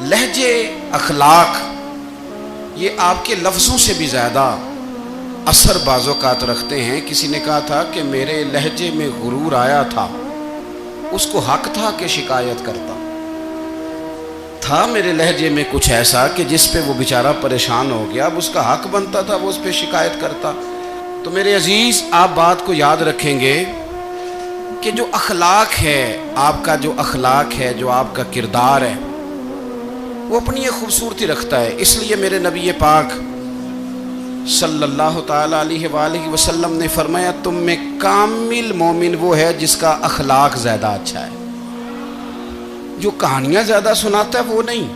لہجے اخلاق یہ آپ کے لفظوں سے بھی زیادہ اثر بعض اوقات رکھتے ہیں۔ کسی نے کہا تھا کہ میرے لہجے میں غرور آیا تھا، اس کو حق تھا کہ شکایت کرتا تھا، میرے لہجے میں کچھ ایسا کہ جس پہ وہ بیچارہ پریشان ہو گیا، اب اس کا حق بنتا تھا وہ اس پہ شکایت کرتا۔ تو میرے عزیز آپ بات کو یاد رکھیں گے کہ جو اخلاق ہے، آپ کا جو اخلاق ہے، جو آپ کا کردار ہے، وہ اپنی ایک خوبصورتی رکھتا ہے۔ اس لیے میرے نبی پاک صلی اللہ تعالیٰ علیہ وآلہ وسلم نے فرمایا تم میں کامل مومن وہ ہے جس کا اخلاق زیادہ اچھا ہے۔ جو کہانیاں زیادہ سناتا ہے وہ نہیں،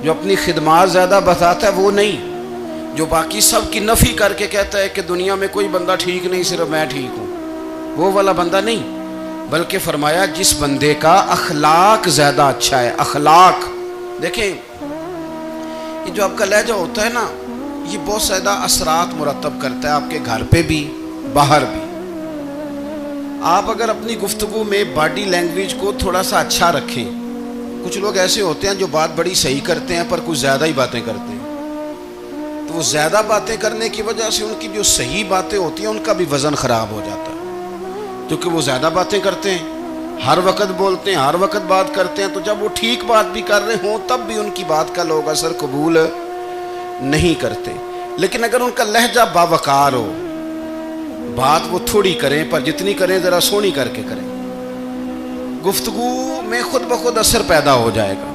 جو اپنی خدمات زیادہ بتاتا ہے وہ نہیں، جو باقی سب کی نفی کر کے کہتا ہے کہ دنیا میں کوئی بندہ ٹھیک نہیں صرف میں ٹھیک ہوں، وہ والا بندہ نہیں، بلکہ فرمایا جس بندے کا اخلاق زیادہ اچھا ہے۔ اخلاق دیکھیں، یہ جو آپ کا لہجہ ہوتا ہے نا، یہ بہت زیادہ اثرات مرتب کرتا ہے آپ کے گھر پہ بھی باہر بھی۔ آپ اگر اپنی گفتگو میں باڈی لینگویج کو تھوڑا سا اچھا رکھیں، کچھ لوگ ایسے ہوتے ہیں جو بات بڑی صحیح کرتے ہیں پر کچھ زیادہ ہی باتیں کرتے ہیں، تو وہ زیادہ باتیں کرنے کی وجہ سے ان کی جو صحیح باتیں ہوتی ہیں ان کا بھی وزن خراب ہو جاتا ہے، کیونکہ وہ زیادہ باتیں کرتے ہیں، ہر وقت بولتے ہیں، ہر وقت بات کرتے ہیں، تو جب وہ ٹھیک بات بھی کر رہے ہوں تب بھی ان کی بات کا لوگ اثر قبول نہیں کرتے۔ لیکن اگر ان کا لہجہ باوقار ہو، بات وہ تھوڑی کریں پر جتنی کریں ذرا سونی کر کے کریں، گفتگو میں خود بخود اثر پیدا ہو جائے گا،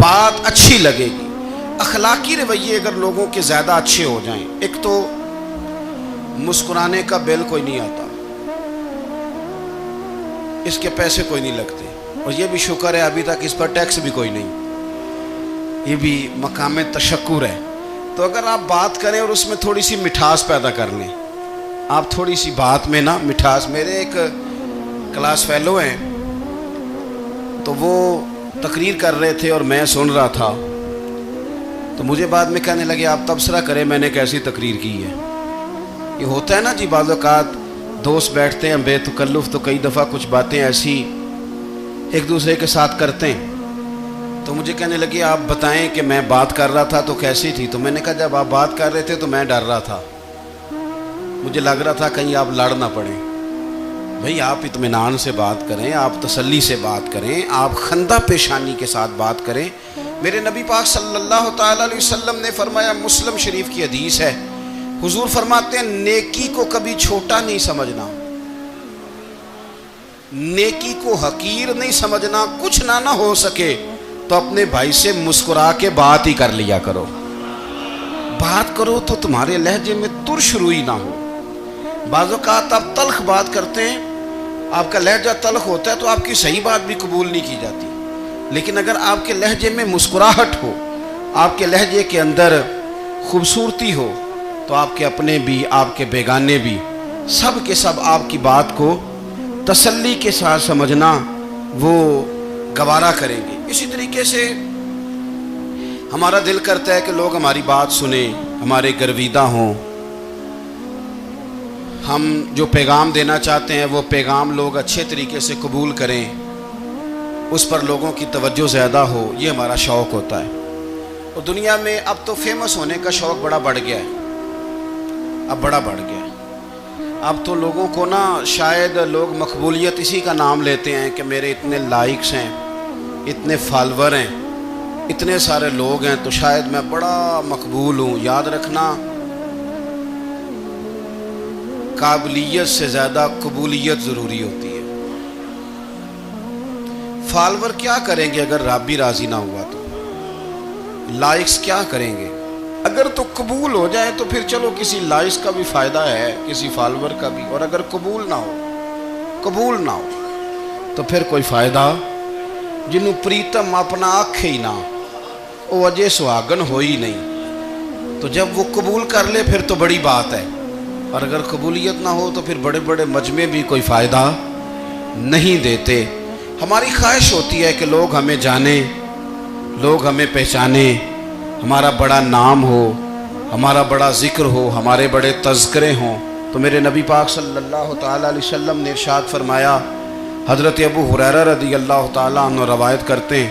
بات اچھی لگے گی۔ اخلاقی رویے اگر لوگوں کے زیادہ اچھے ہو جائیں، ایک تو مسکرانے کا بل کوئی نہیں آتا، اس کے پیسے کوئی نہیں لگتے، اور یہ بھی شکر ہے ابھی تک اس پر ٹیکس بھی کوئی نہیں، یہ بھی مقام تشکر ہے۔ تو اگر آپ بات کریں اور اس میں تھوڑی سی مٹھاس پیدا کر لیں، آپ تھوڑی سی بات میں نا مٹھاس، میرے ایک کلاس فیلو ہیں تو وہ تقریر کر رہے تھے اور میں سن رہا تھا، تو مجھے بعد میں کہنے لگے آپ تبصرہ کریں میں نے کیسی تقریر کی ہے۔ یہ ہوتا ہے نا جی، بعض اوقات دوست بیٹھتے ہیں بے تکلف تو کئی دفعہ کچھ باتیں ایسی ایک دوسرے کے ساتھ کرتے ہیں، تو مجھے کہنے لگے آپ بتائیں کہ میں بات کر رہا تھا تو کیسی تھی؟ تو میں نے کہا جب آپ بات کر رہے تھے تو میں ڈر رہا تھا، مجھے لگ رہا تھا کہیں آپ لڑ نہ پڑیں۔ بھئی آپ اطمینان سے بات کریں، آپ تسلی سے بات کریں، آپ خندہ پیشانی کے ساتھ بات کریں۔ میرے نبی پاک صلی اللہ تعالیٰ علیہ وسلم نے فرمایا، مسلم شریف کی حدیث ہے، حضور فرماتے ہیں نیکی کو کبھی چھوٹا نہیں سمجھنا، نیکی کو حقیر نہیں سمجھنا، کچھ نہ ہو سکے تو اپنے بھائی سے مسکرا کے بات ہی کر لیا کرو، بات کرو تو تمہارے لہجے میں ترش روئی نہ ہو۔ بعض اوقات آپ تلخ بات کرتے ہیں، آپ کا لہجہ تلخ ہوتا ہے تو آپ کی صحیح بات بھی قبول نہیں کی جاتی، لیکن اگر آپ کے لہجے میں مسکراہٹ ہو، آپ کے لہجے کے اندر خوبصورتی ہو، تو آپ کے اپنے بھی آپ کے بیگانے بھی سب کے سب آپ کی بات کو تسلی کے ساتھ سمجھنا وہ گوارا کریں گے۔ اسی طریقے سے ہمارا دل کرتا ہے کہ لوگ ہماری بات سنیں، ہمارے گرویدہ ہوں، ہم جو پیغام دینا چاہتے ہیں وہ پیغام لوگ اچھے طریقے سے قبول کریں، اس پر لوگوں کی توجہ زیادہ ہو، یہ ہمارا شوق ہوتا ہے۔ اور دنیا میں اب تو فیمس ہونے کا شوق بڑا بڑھ گیا ہے، اب بڑا بڑھ گیا ہے۔ اب تو لوگوں کو نا شاید لوگ مقبولیت اسی کا نام لیتے ہیں کہ میرے اتنے لائکس ہیں، اتنے فالور ہیں، اتنے سارے لوگ ہیں تو شاید میں بڑا مقبول ہوں۔ یاد رکھنا، قابلیت سے زیادہ قبولیت ضروری ہوتی ہے۔ فالور کیا کریں گے اگر رب بھی راضی نہ ہوا تو؟ لائکس کیا کریں گے؟ اگر تو قبول ہو جائے تو پھر چلو کسی لائکس کا بھی فائدہ ہے، کسی فالور کا بھی، اور اگر قبول نہ ہو تو پھر کوئی فائدہ جنوں پریتم اپنا آنکھ ہی نہ وہ اجے سہاگن ہو ہی نہیں، تو جب وہ قبول کر لے پھر تو بڑی بات ہے، اور اگر قبولیت نہ ہو تو پھر بڑے بڑے مجمع بھی کوئی فائدہ نہیں دیتے۔ ہماری خواہش ہوتی ہے کہ لوگ ہمیں جانیں، لوگ ہمیں پہچانیں، ہمارا بڑا نام ہو، ہمارا بڑا ذکر ہو، ہمارے بڑے تذکرے ہوں۔ تو میرے نبی پاک صلی اللہ تعالیٰ علیہ وسلم نے ارشاد فرمایا، حضرت ابو ہریرہ رضی اللہ تعالیٰ عنہ روایت کرتے ہیں،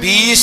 20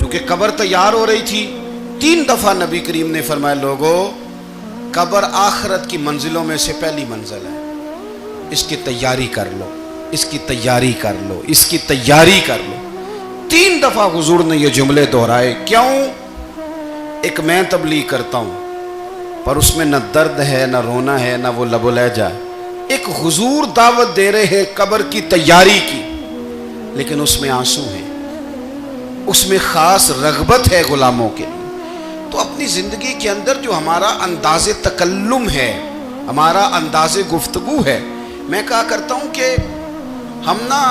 چونکہ قبر تیار ہو رہی تھی، 3 دفعہ نبی کریم نے فرمایا لوگو قبر آخرت کی منزلوں میں سے پہلی منزل ہے، اس کی تیاری کر لو، اس کی تیاری کر لو، اس کی تیاری کر لو۔ 3 دفعہ حضور نے یہ جملے دہرائے۔ کیوں؟ ایک میں تبلیغ کرتا ہوں پر اس میں نہ درد ہے، نہ رونا ہے، نہ وہ لب و لہجہ ہے۔ ایک حضور دعوت دے رہے ہیں قبر کی تیاری کی، لیکن اس میں آنسو ہیں، اس میں خاص رغبت ہے غلاموں کے لیے۔ تو اپنی زندگی کے اندر جو ہمارا انداز تکلم ہے، ہمارا انداز گفتگو ہے، میں کہا کرتا ہوں کہ ہم نا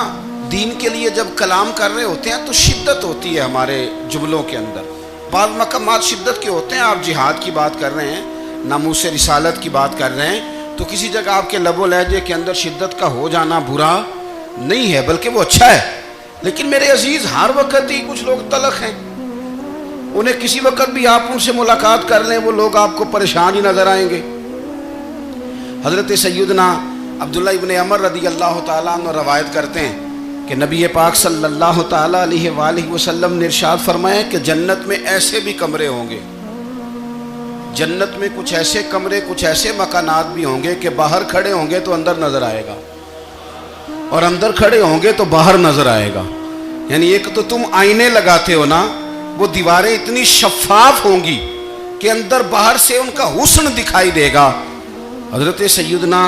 دین کے لیے جب کلام کر رہے ہوتے ہیں تو شدت ہوتی ہے ہمارے جملوں کے اندر۔ بعض مقامات شدت کے ہوتے ہیں، آپ جہاد کی بات کر رہے ہیں، ناموس رسالت کی بات کر رہے ہیں، تو کسی جگہ آپ کے لب و لہجے کے اندر شدت کا ہو جانا برا نہیں ہے، بلکہ وہ اچھا ہے۔ لیکن میرے عزیز ہر وقت ہی کچھ لوگ تلخ ہیں، انہیں کسی وقت بھی آپ ان سے ملاقات کر لیں وہ لوگ آپ کو پریشان ہی نظر آئیں گے۔ حضرت سیدنا عبداللہ ابن عمر رضی اللہ تعالیٰ عنہ روایت کرتے ہیں کہ نبی پاک صلی اللہ تعالیٰ علیہ وآلہ وسلم نے ارشاد فرمایا کہ جنت میں ایسے بھی کمرے ہوں گے، جنت میں کچھ ایسے کمرے، کچھ ایسے مکانات بھی ہوں گے کہ باہر کھڑے ہوں گے تو اندر نظر آئے گا، اور اندر کھڑے ہوں گے تو باہر نظر آئے گا۔ یعنی ایک تو تم آئینے لگاتے ہو نا، وہ دیواریں اتنی شفاف ہوں گی کہ اندر باہر سے ان کا حسن دکھائی دے گا۔ حضرت سیدنا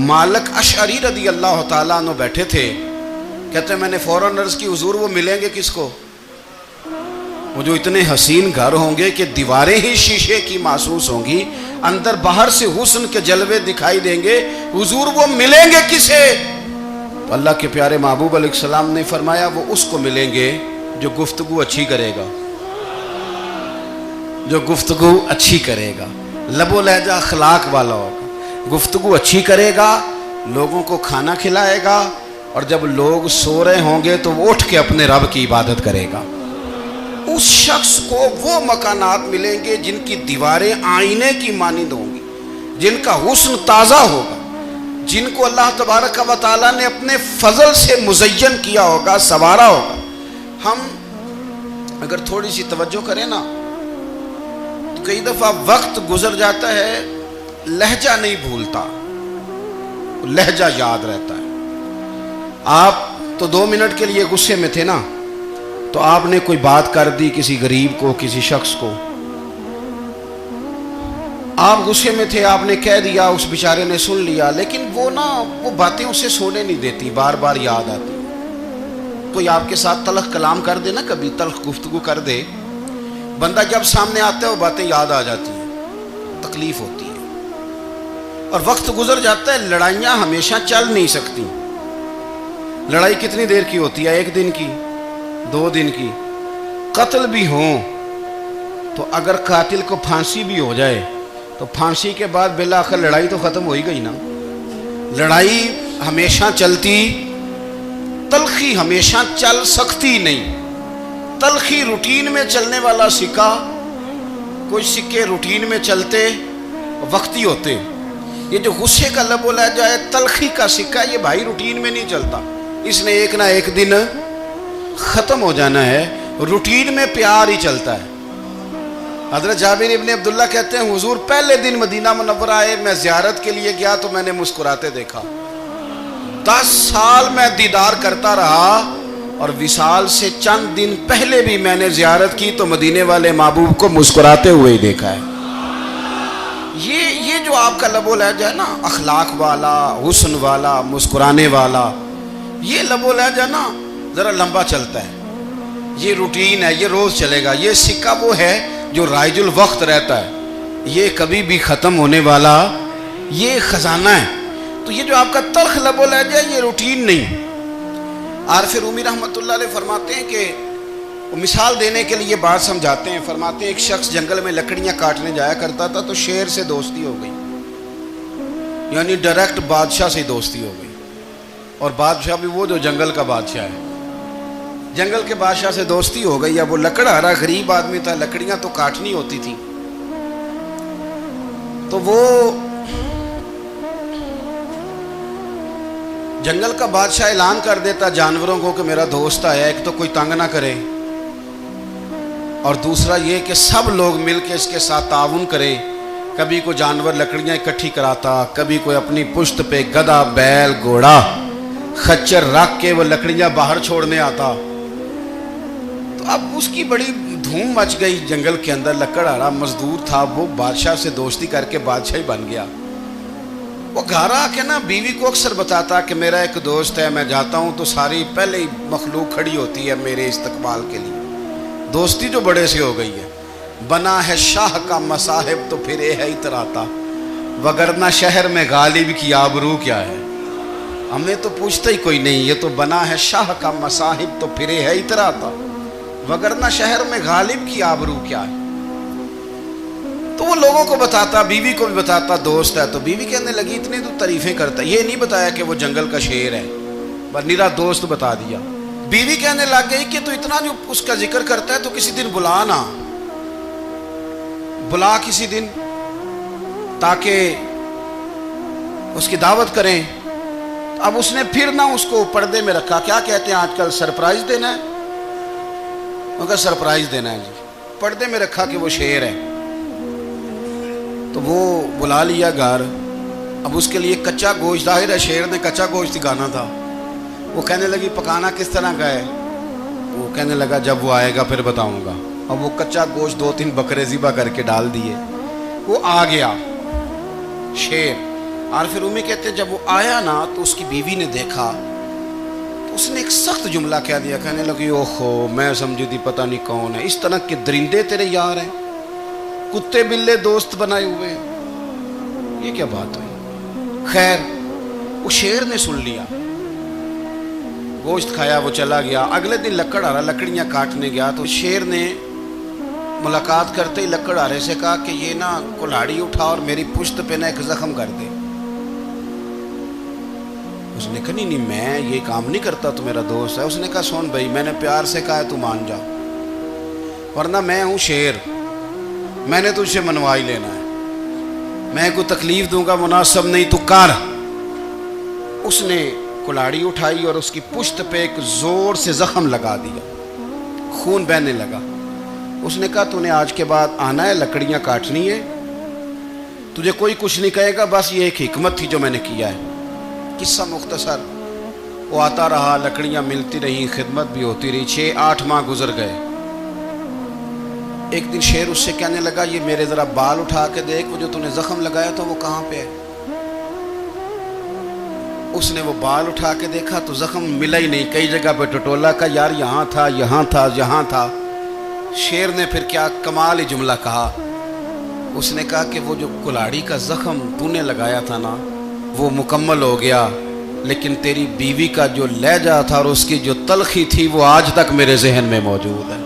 مالک اشعری رضی اللہ تعالیٰ عنہ بیٹھے تھے، کہتے ہیں میں نے فوراً عرض کی حضور وہ ملیں گے کس کو؟ وہ جو اتنے حسین گھر ہوں گے کہ دیواریں ہی شیشے کی محسوس ہوں گی، اندر باہر سے حسن کے جلوے دکھائی دیں گے، حضور وہ ملیں گے کسے؟ تو اللہ کے پیارے محبوب علیہ السلام نے فرمایا وہ اس کو ملیں گے جو گفتگو اچھی کرے گا، جو گفتگو اچھی کرے گا، لب و لہجہ اخلاق والا ہوگا، گفتگو اچھی کرے گا، لوگوں کو کھانا کھلائے گا، اور جب لوگ سو رہے ہوں گے تو وہ اٹھ کے اپنے رب کی عبادت کرے گا۔ اس شخص کو وہ مکانات ملیں گے جن کی دیواریں آئینے کی مانند ہوں گی، جن کا حسن تازہ ہوگا، جن کو اللہ تبارک و تعالیٰ نے اپنے فضل سے مزین کیا ہوگا، سنوارا ہوگا۔ ہم اگر تھوڑی سی توجہ کریں نا تو کئی دفعہ وقت گزر جاتا ہے، لہجہ نہیں بھولتا، لہجہ یاد رہتا ہے۔ آپ تو 2 منٹ کے لیے غصے میں تھے نا، تو آپ نے کوئی بات کر دی کسی غریب کو، کسی شخص کو، آپ غصے میں تھے، آپ نے کہہ دیا، اس بیچارے نے سن لیا، لیکن وہ باتیں اسے سونے نہیں دیتی، بار بار یاد آتی۔ کوئی آپ کے ساتھ تلخ کلام کر دے نا، کبھی تلخ گفتگو کر دے، بندہ جب سامنے آتا ہے وہ باتیں یاد آ جاتی ہیں، تکلیف ہوتی ہے، اور وقت گزر جاتا ہے۔ لڑائیاں ہمیشہ چل نہیں سکتی۔ لڑائی کتنی دیر کی ہوتی ہے؟ 1 دن کی، 2 دن کی۔ قتل بھی ہوں تو اگر قاتل کو پھانسی بھی ہو جائے تو پھانسی کے بعد بالآخر لڑائی تو ختم ہو ہی گئی نا۔ لڑائی ہمیشہ چلتی، تلخی ہمیشہ چل سکتی نہیں۔ تلخی روٹین میں چلنے والا سکہ، کوئی سکے روٹین میں چلتے وقتی ہوتے، یہ جو غصے کا لب و لہجہ ہے، تلخی کا سکہ، یہ بھائی روٹین میں نہیں چلتا، اس نے ایک نہ ایک دن ختم ہو جانا ہے۔ روٹین میں پیار ہی چلتا ہے۔ حضرت جابر ابن عبداللہ کہتے ہیں حضور پہلے دن مدینہ منورہ آئے، میں زیارت کے لیے گیا تو میں نے مسکراتے دیکھا، 10 سال میں دیدار کرتا رہا، اور وصال سے چند دن پہلے بھی میں نے زیارت کی تو مدینے والے محبوب کو مسکراتے ہوئے ہی دیکھا ہے۔ یہ جو آپ کا لب و لہجہ ہے نا، اخلاق والا، حسن والا، مسکرانے والا، یہ لب و لہجہ نا ذرا لمبا چلتا ہے، یہ روٹین ہے، یہ روز چلے گا۔ یہ سکہ وہ ہے جو رائج الوقت رہتا ہے، یہ کبھی بھی ختم ہونے والا یہ خزانہ ہے۔ تو یہ جو آپ کا تلخ لب و لہجہ ہے، یہ روٹین نہیں۔ عارف رومی رحمۃ اللہ علیہ فرماتے ہیں کہ وہ مثال دینے کے لیے بات سمجھاتے ہیں، فرماتے ہیں ایک شخص جنگل میں لکڑیاں کاٹنے جایا کرتا تھا تو شیر سے دوستی ہو گئی، یعنی ڈائریکٹ بادشاہ سے دوستی ہو گئی، اور بادشاہ بھی وہ جو جنگل کا بادشاہ ہے، جنگل کے بادشاہ سے دوستی ہو گئی۔ اب وہ لکڑہارا غریب آدمی تھا، لکڑیاں تو کاٹنی ہوتی تھی، تو وہ جنگل کا بادشاہ اعلان کر دیتا جانوروں کو کہ میرا دوست آیا، ایک تو کوئی تنگ نہ کرے، اور دوسرا یہ کہ سب لوگ مل کے اس کے ساتھ تعاون کریں. کبھی کوئی جانور لکڑیاں اکٹھی کراتا، کبھی کوئی اپنی پشت پہ گدھا، بیل، گھوڑا، خچر رکھ کے وہ لکڑیاں باہر چھوڑنے آتا. تو اب اس کی بڑی دھوم مچ گئی جنگل کے اندر. لکڑہارا مزدور تھا، وہ بادشاہ سے دوستی کر کے بادشاہ ہی بن گیا. وہ گھر آ کے نا بیوی کو اکثر بتاتا کہ میرا ایک دوست ہے، میں جاتا ہوں تو ساری پہلے ہی مخلوق کھڑی ہوتی ہے میرے استقبال کے لیے. دوستی جو بڑے سے ہو گئی ہے. بنا ہے شاہ کا مصاحب تو پھرے ہے اتراتا، وگرنہ شہر میں غالب کی آبرو کیا ہے. ہمیں تو پوچھتا ہی کوئی نہیں، یہ تو بنا ہے شاہ کا مصاحب تو پھرے ہے اتراتا، وگرنہ شہر میں غالب کی آبرو کیا ہے. تو وہ لوگوں کو بتاتا، بیوی کو بھی بتاتا دوست ہے. تو بیوی کہنے لگی اتنی تو تعریفیں کرتا ہے، یہ نہیں بتایا کہ وہ جنگل کا شیر ہے، بس نیرا دوست بتا دیا. بیوی کہنے لگ گئی کہ تو اتنا جو اس کا ذکر کرتا ہے تو کسی دن بلا نا، بلا کسی دن تاکہ اس کی دعوت کریں. اب اس نے پھر نہ اس کو پردے میں رکھا. کیا کہتے ہیں آج کل، سرپرائز دینا ہے. مگر سرپرائز دینا ہے جی، پردے میں رکھا کہ وہ شیر ہے. تو وہ بلا لیا گھر. اب اس کے لیے کچا گوشت، ظاہر ہے شیر نے کچا گوشت سکھانا تھا. وہ کہنے لگی پکانا کس طرح کا ہے. وہ کہنے لگا جب وہ آئے گا پھر بتاؤں گا. اب وہ کچا گوشت 2-3 بکرے ذبح کر کے ڈال دیے. وہ آ گیا شیر. اور پھر امی کہتے ہیں جب وہ آیا نا تو اس کی بیوی نے دیکھا تو اس نے ایک سخت جملہ کہہ دیا. کہنے لگی اوہو، میں سمجھی تھی پتہ نہیں کون ہے. اس طرح کے درندے تیرے یار ہیں، کتے بلے دوست بنائے ہوئے ہیں، یہ کیا بات ہوئی. خیر وہ شیر نے سن لیا، گوشت کھایا، وہ چلا گیا. اگلے دن لکڑہارا لکڑیاں کاٹنے گیا تو شیر نے ملاقات کرتے ہی لکڑہارے سے کہا کہ یہ نا کلاڑی اٹھا اور میری پشت پہ نا ایک زخم کر دے. اس نے کہا نہیں میں یہ کام نہیں کرتا، تو میرا دوست ہے. اس نے کہا سن بھائی، میں نے پیار سے کہا ہے تو مان جا، ورنہ میں ہوں شیر، میں نے تجھ سے منوا ہی لینا ہے. میں کوئی تکلیف دوں گا مناسب نہیں، تو کر. اس نے کلاڑی اٹھائی اور اس کی پشت پہ ایک زور سے زخم لگا دیا، خون بہنے لگا. اس نے کہا تو نے آج کے بعد آنا ہے، لکڑیاں کاٹنی ہے، تجھے کوئی کچھ نہیں کہے گا، بس یہ ایک حکمت تھی جو میں نے کیا ہے. قصہ مختصر. وہ آتا رہا، لکڑیاں ملتی رہیں، خدمت بھی ہوتی رہی. 6-8 ماہ گزر گئے. ایک دن شیر اس سے کہنے لگا یہ میرے ذرا بال اٹھا کے دیکھ، وہ جو تو نے زخم لگایا تھا وہ کہاں پہ ہے. اس نے وہ بال اٹھا کے دیکھا تو زخم ملا ہی نہیں. کئی جگہ پہ ٹٹولا کا یار یہاں تھا، یہاں تھا، یہاں تھا. شیر نے پھر کیا کمال ہی جملہ کہا. اس نے کہا کہ وہ جو کلاڑی کا زخم تو نے لگایا تھا نا وہ مکمل ہو گیا، لیکن تیری بیوی کا جو لہجہ تھا اور اس کی جو تلخی تھی وہ آج تک میرے ذہن میں موجود ہے.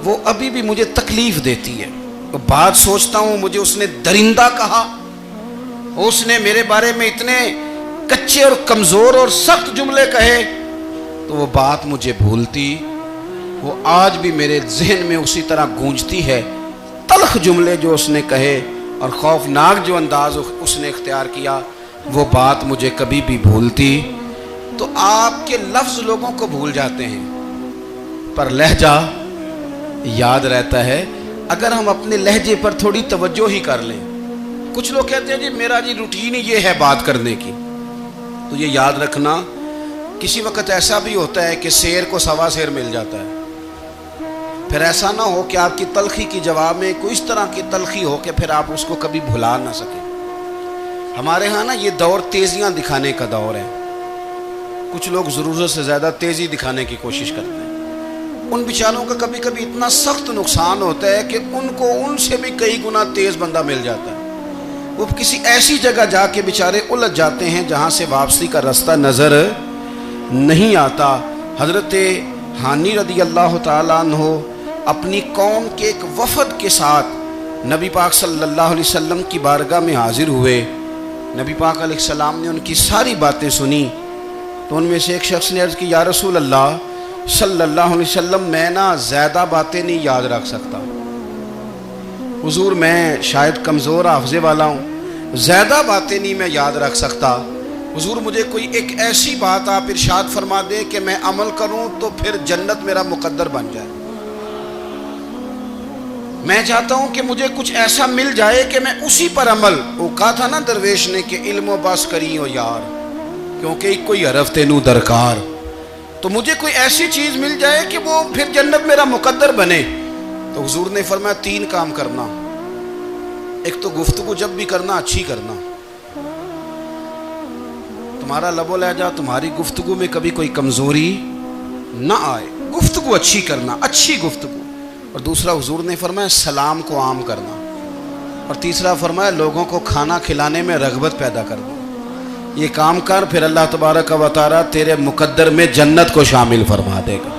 وہ ابھی بھی مجھے تکلیف دیتی ہے. بات سوچتا ہوں مجھے اس نے درندہ کہا، اس نے میرے بارے میں اتنے کچے اور کمزور اور سخت جملے کہے، تو وہ بات مجھے بھولتی، وہ آج بھی میرے ذہن میں اسی طرح گونجتی ہے. تلخ جملے جو اس نے کہے اور خوفناک جو انداز اس نے اختیار کیا، وہ بات مجھے کبھی بھی بھولتی. تو آپ کے لفظ لوگوں کو بھول جاتے ہیں پر لہجہ یاد رہتا ہے اگر ہم اپنے لہجے پر تھوڑی توجہ ہی کر لیں. کچھ لوگ کہتے ہیں جی میرا جی روٹین ہی یہ ہے بات کرنے کی. تو یہ یاد رکھنا کسی وقت ایسا بھی ہوتا ہے کہ شیر کو سوا شیر مل جاتا ہے. پھر ایسا نہ ہو کہ آپ کی تلخی کی جواب میں کوئی اس طرح کی تلخی ہو کہ پھر آپ اس کو کبھی بھلا نہ سکیں. ہمارے ہاں نا یہ دور تیزیاں دکھانے کا دور ہے. کچھ لوگ ضرورت سے زیادہ تیزی دکھانے کی کوشش کرتے ہیں. ان بیچاروں کا کبھی کبھی اتنا سخت نقصان ہوتا ہے کہ ان کو ان سے بھی کئی گنا تیز بندہ مل جاتا ہے. وہ کسی ایسی جگہ جا کے بیچارے الجھ جاتے ہیں جہاں سے واپسی کا راستہ نظر نہیں آتا. حضرت ہانی رضی اللہ تعالیٰ عنہ اپنی قوم کے ایک وفد کے ساتھ نبی پاک صلی اللہ علیہ وسلم کی بارگاہ میں حاضر ہوئے. نبی پاک علیہ السلام نے ان کی ساری باتیں سنی. تو ان میں سے ایک شخص نے عرض کی یا رسول اللہ صلی اللہ علیہ وسلم میں نا زیادہ باتیں نہیں یاد رکھ سکتا. حضور میں شاید کمزور حافظے والا ہوں، زیادہ باتیں نہیں میں یاد رکھ سکتا. حضور مجھے کوئی ایک ایسی بات آپ ارشاد فرما دیں کہ میں عمل کروں تو پھر جنت میرا مقدر بن جائے. میں چاہتا ہوں کہ مجھے کچھ ایسا مل جائے کہ میں اسی پر عمل، وہ کہا تھا نا درویش نے کہ علم و بس کری ہو یار، کیونکہ ایک کوئی عرف تینوں درکار، تو مجھے کوئی ایسی چیز مل جائے کہ وہ پھر جنت میرا مقدر بنے۔ تو حضور نے فرمایا 3 کام کرنا، ایک تو گفتگو جب بھی کرنا اچھی کرنا، تمہارا لب و لہجہ، تمہاری گفتگو میں کبھی کوئی کمزوری نہ آئے، گفتگو اچھی کرنا، اچھی گفتگو۔ اور دوسرا حضور نے فرمایا سلام کو عام کرنا، اور تیسرا فرمایا لوگوں کو کھانا کھلانے میں رغبت پیدا کرنا۔ یہ کام کر، پھر اللہ تبارک و تعالی تیرے مقدر میں جنت کو شامل فرما دے گا۔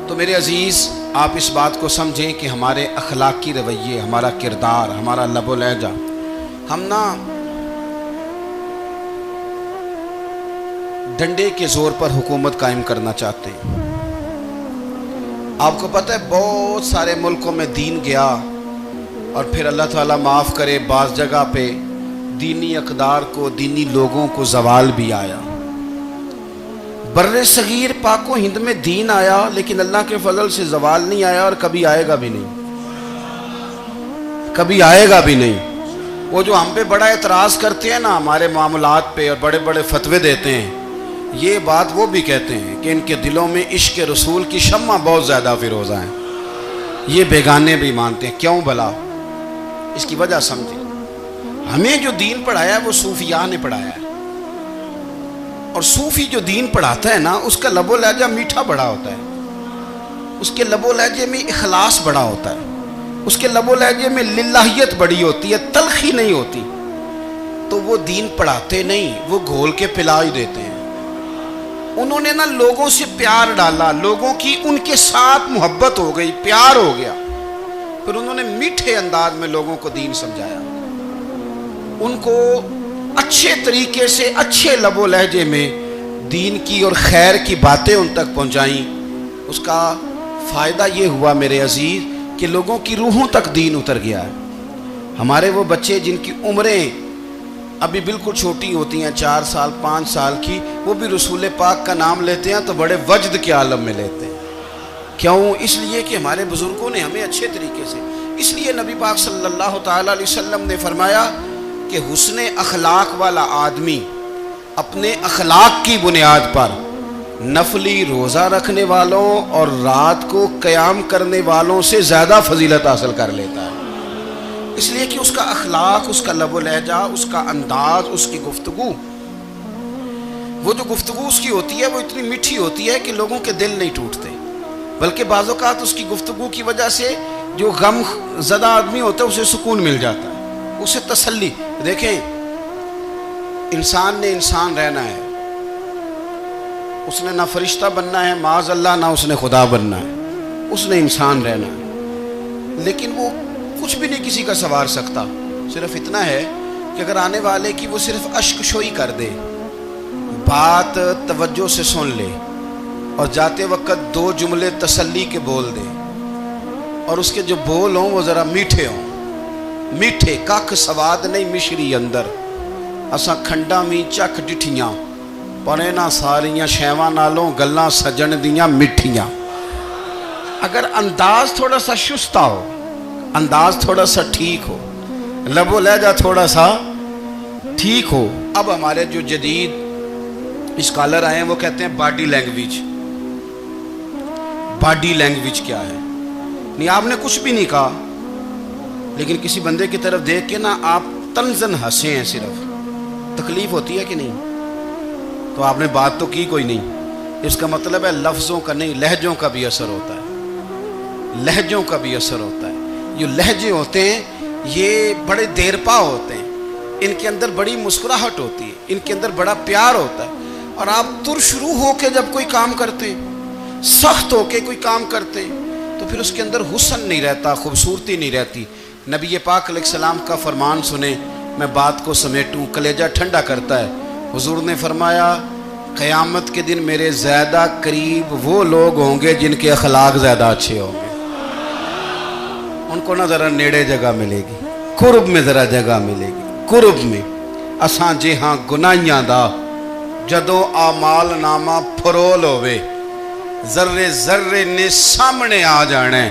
تو میرے عزیز، آپ اس بات کو سمجھیں کہ ہمارے اخلاقی رویے، ہمارا کردار، ہمارا لب و لہجہ، ہم نا ڈنڈے کے زور پر حکومت قائم کرنا چاہتے ہیں۔ آپ کو پتہ ہے بہت سارے ملکوں میں دین گیا اور پھر اللہ تعالیٰ معاف کرے بعض جگہ پہ دینی اقدار کو، دینی لوگوں کو زوال بھی آیا۔ بر صغیر پاک و ہند میں دین آیا لیکن اللہ کے فضل سے زوال نہیں آیا، اور کبھی آئے گا بھی نہیں، کبھی آئے گا بھی نہیں۔ وہ جو ہم پہ بڑا اعتراض کرتے ہیں نا ہمارے معاملات پہ اور بڑے بڑے فتوے دیتے ہیں، یہ بات وہ بھی کہتے ہیں کہ ان کے دلوں میں عشق رسول کی شمع بہت زیادہ فیروزہ ہیں، یہ بیگانے بھی مانتے ہیں۔ کیوں بھلا؟ اس کی وجہ سمجھیں، ہمیں جو دین پڑھایا ہے وہ صوفیاء نے پڑھایا ہے، اور صوفی جو دین پڑھاتا ہے نا اس کا لب و لہجہ میٹھا بڑا ہوتا ہے، اس کے لب و لہجے میں اخلاص بڑا ہوتا ہے، اس کے لب و لہجے میں للہیت بڑی ہوتی ہے، تلخی نہیں ہوتی۔ تو وہ دین پڑھاتے نہیں، وہ گھول کے پلا ہی دیتے ہیں۔ انہوں نے نا لوگوں سے پیار ڈالا، لوگوں کی ان کے ساتھ محبت ہو گئی، پیار ہو گیا، پھر انہوں نے میٹھے انداز میں لوگوں کو دین سمجھایا، ان کو اچھے طریقے سے اچھے لب و لہجے میں دین کی اور خیر کی باتیں ان تک پہنچائیں۔ اس کا فائدہ یہ ہوا میرے عزیز کہ لوگوں کی روحوں تک دین اتر گیا ہے۔ ہمارے وہ بچے جن کی عمریں ابھی بالکل چھوٹی ہوتی ہیں، 4 سال 5 سال کی، وہ بھی رسول پاک کا نام لیتے ہیں تو بڑے وجد کے عالم میں لیتے ہیں۔ کیوں؟ اس لیے کہ ہمارے بزرگوں نے ہمیں اچھے طریقے سے، اس لیے نبی پاک صلی اللہ تعالیٰ علیہ وسلم نے فرمایا کہ حسن اخلاق والا آدمی اپنے اخلاق کی بنیاد پر نفلی روزہ رکھنے والوں اور رات کو قیام کرنے والوں سے زیادہ فضیلت حاصل کر لیتا ہے، اس لیے کہ اس کا اخلاق، اس کا لب و لہجہ، اس کا انداز، اس کی گفتگو، وہ جو گفتگو اس کی ہوتی ہے وہ اتنی میٹھی ہوتی ہے کہ لوگوں کے دل نہیں ٹوٹتے، بلکہ بعض اوقات اس کی گفتگو کی وجہ سے جو غم زدہ آدمی ہوتا ہے اسے سکون مل جاتا ہے، اسے تسلی۔ دیکھیں، انسان نے انسان رہنا ہے، اس نے نہ فرشتہ بننا ہے معاذ اللہ، نہ اس نے خدا بننا ہے، اس نے انسان رہنا ہے، لیکن وہ کچھ بھی نہیں کسی کا سنوار سکتا، صرف اتنا ہے کہ اگر آنے والے کی وہ صرف اشک شوئی کر دے، بات توجہ سے سن لے اور جاتے وقت 2 جملے تسلی کے بول دے، اور اس کے جو بول ہوں وہ ذرا میٹھے ہوں، میٹھے کھ سواد نہیں مشری اندر، اساں کھنڈا میں چکھ ڈٹھیاں پڑے نہ ساریاں شیواں نالوں گلاں سجن دیاں مٹھیاں۔ اگر انداز تھوڑا سا شستہ ہو، انداز تھوڑا سا ٹھیک ہو، لب و لہجہ تھوڑا سا ٹھیک ہو۔ اب ہمارے جو جدید اسکالر آئے ہیں وہ کہتے ہیں باڈی لینگویج۔ باڈی لینگویج کیا ہے؟ نہیں، آپ نے کچھ بھی نہیں کہا لیکن کسی بندے کی طرف دیکھ کے نا آپ تنزن ہنسے ہیں، صرف تکلیف ہوتی ہے کہ نہیں؟ تو آپ نے بات تو کی کوئی نہیں، اس کا مطلب ہے لفظوں کا نہیں، لہجوں کا بھی اثر ہوتا ہے، لہجوں کا بھی اثر ہوتا ہے۔ جو لہجے ہوتے ہیں یہ بڑے دیر پا ہوتے ہیں، ان کے اندر بڑی مسکراہٹ ہوتی ہے، ان کے اندر بڑا پیار ہوتا ہے، اور آپ ترشروح ہو کے جب کوئی کام کرتے ہیں، سخت ہو کے کوئی کام کرتے ہیں، تو پھر اس کے اندر حسن نہیں رہتا، خوبصورتی نہیں رہتی۔ نبی پاک علیہ السلام کا فرمان سنیں، میں بات کو سمیٹوں، کلیجہ ٹھنڈا کرتا ہے۔ حضور نے فرمایا قیامت کے دن میرے زیادہ قریب وہ لوگ ہوں گے جن کے اخلاق زیادہ اچھے ہوں گے، ان کو نہ ذرا نیڑے جگہ ملے گی، قرب میں ذرا جگہ ملے گی، قرب میں۔ اساں جے ہاں گناہیاں دا جدوں اعمال نامہ پھرول ہوئے، ذرے ذرے نے سامنے آ جانا ہے،